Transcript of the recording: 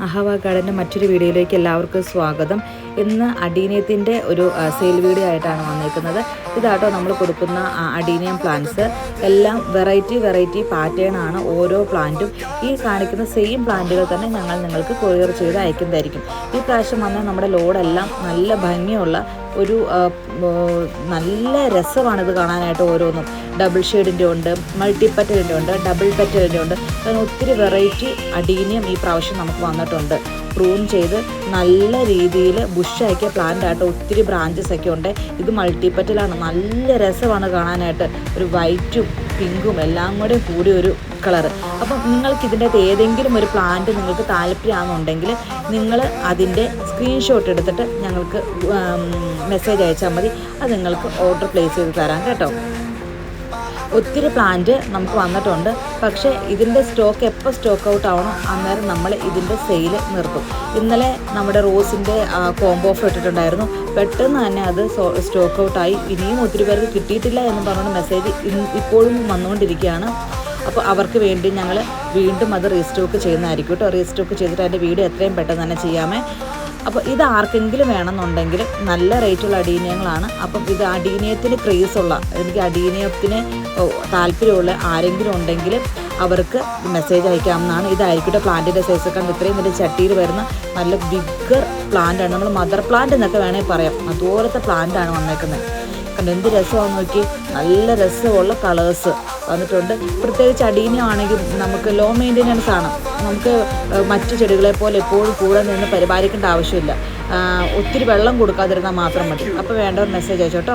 അഹവ ഗാർഡൻ്റെ മറ്റൊരു വീഡിയോയിലേക്ക് എല്ലാവർക്കും സ്വാഗതം. ഇന്ന് അഡീനിയത്തിൻ്റെ ഒരു സെയിൽ വീഡിയോ ആയിട്ടാണ് വന്നിരിക്കുന്നത്. ഇതാട്ടോ നമ്മൾ കൊടുക്കുന്ന അഡീനിയം പ്ലാന്റ്സ്. എല്ലാം വെറൈറ്റി പാറ്റേൺ ആണ് ഓരോ പ്ലാന്റും. ഈ കാണിക്കുന്ന സെയിം പ്ലാന്റുകൾ തന്നെ ഞങ്ങൾ നിങ്ങൾക്ക് കൊറിയർ ചെയ്ത് അയക്കുന്നതായിരിക്കും. ഈ പ്രാവശ്യം വന്ന നമ്മുടെ ലോഡെല്ലാം നല്ല ഭംഗിയുള്ള ഒരു നല്ല രസമാണിത് കാണാനായിട്ട്. ഓരോന്നും ഡബിൾ ഷെയ്ഡിൻ്റെ ഉണ്ട്, മൾട്ടി പെറ്റലിൻ്റെ ഉണ്ട്, ഡബിൾ പെറ്റലിൻ്റെ ഉണ്ട്. അങ്ങനെ ഒത്തിരി വെറൈറ്റി അഡീനിയം ഈ പ്രാവശ്യം നമുക്ക് വന്നിട്ടുണ്ട്. പ്രൂൺ ചെയ്ത് നല്ല രീതിയിൽ ബുഷാക്കിയ പ്ലാന്റ് ആയിട്ട് ഒത്തിരി ബ്രാഞ്ചസ് ഒക്കെ ഉണ്ട്. ഇത് മൾട്ടി പെറ്റലാണ്. നല്ല രസമാണ് കാണാനായിട്ട്. ഒരു വൈറ്റും പിങ്കും എല്ലാം കൂടെ കൂടി ഒരു കളറ്. അപ്പം നിങ്ങൾക്ക് ഇതിൻ്റെ അകത്ത് ഏതെങ്കിലും ഒരു പ്ലാന്റ് നിങ്ങൾക്ക് താല്പര്യമാണെന്നുണ്ടെങ്കിൽ നിങ്ങൾ അതിൻ്റെ സ്ക്രീൻഷോട്ട് എടുത്തിട്ട് ഞങ്ങൾക്ക് മെസ്സേജ് അയച്ചാൽ മതി. അത് നിങ്ങൾക്ക് ഓർഡർ പ്ലേസ് ചെയ്ത് തരാം കേട്ടോ. ഒത്തിരി പ്ലാന്റ് നമുക്ക് വന്നിട്ടുണ്ട്. പക്ഷേ ഇതിൻ്റെ സ്റ്റോക്ക് എപ്പോൾ സ്റ്റോക്ക് ഔട്ട് ആവണോ അന്നേരം നമ്മൾ ഇതിൻ്റെ സെയിൽ നിർത്തും. ഇന്നലെ നമ്മുടെ റോസിൻ്റെ കോംബോ ഓഫർ ഇട്ടിട്ടുണ്ടായിരുന്നു. പെട്ടെന്ന് തന്നെ അത് സ്റ്റോക്ക് ഔട്ടായി. ഇനിയും ഒത്തിരി പേർക്ക് കിട്ടിയിട്ടില്ല എന്ന് പറഞ്ഞുകൊണ്ട് മെസ്സേജ് ഇപ്പോഴും വന്നുകൊണ്ടിരിക്കുകയാണ്. അപ്പോൾ അവർക്ക് വേണ്ടി ഞങ്ങൾ വീണ്ടും അത് റീസ്റ്റോക്ക് ചെയ്യുന്നതായിരിക്കും കേട്ടോ. റീസ്റ്റോക്ക് ചെയ്തിട്ട് അതിൻ്റെ വീഡിയോ എത്രയും പെട്ടെന്ന് തന്നെ ചെയ്യാമേ. അപ്പോൾ ഇത് ആർക്കെങ്കിലും വേണമെന്നുണ്ടെങ്കിൽ നല്ല റേറ്റുള്ള അഡീനിയങ്ങളാണ്. അപ്പം ഇത് അഡീനിയത്തിന് ക്രേസുള്ള, എനിക്ക് അഡീനിയത്തിന് താല്പര്യമുള്ള ആരെങ്കിലും ഉണ്ടെങ്കിൽ അവർക്ക് മെസ്സേജ് അയക്കാവുന്നതാണ്. ഇതായിരിക്കട്ടെ പ്ലാന്റിൻ്റെ സൈസ്. കണ്ട് ഇത്രയും വലിയ ചട്ടിയിൽ വരുന്ന നല്ല ബിഗ്ഗർ പ്ലാന്റാണ്. നമ്മൾ മദർ പ്ലാന്റ് എന്നൊക്കെ വേണമെങ്കിൽ പറയാം. അതുപോലത്തെ പ്ലാന്റാണ് വന്നേക്കുന്നത്. കണ്ട് എന്ത് രസമാണെന്ന് നോക്കി. നല്ല രസമുള്ള കളേഴ്സ് വന്നിട്ടുണ്ട്. പ്രത്യേകിച്ച് അഡീനിയം ആണെങ്കിൽ നമുക്ക് ലോ മെയിൻ്റെനൻസ് ആണ്. നമുക്ക് മറ്റു ചെടികളെ പോലെ എപ്പോഴും കൂടെ നിന്ന് പരിപാലിക്കേണ്ട ആവശ്യമില്ല. ഒത്തിരി വെള്ളം കൊടുക്കാതിരുന്നാൽ മാത്രം മതി. അപ്പോൾ വേണ്ടവർ മെസ്സേജ് അയച്ചോട്ടോ.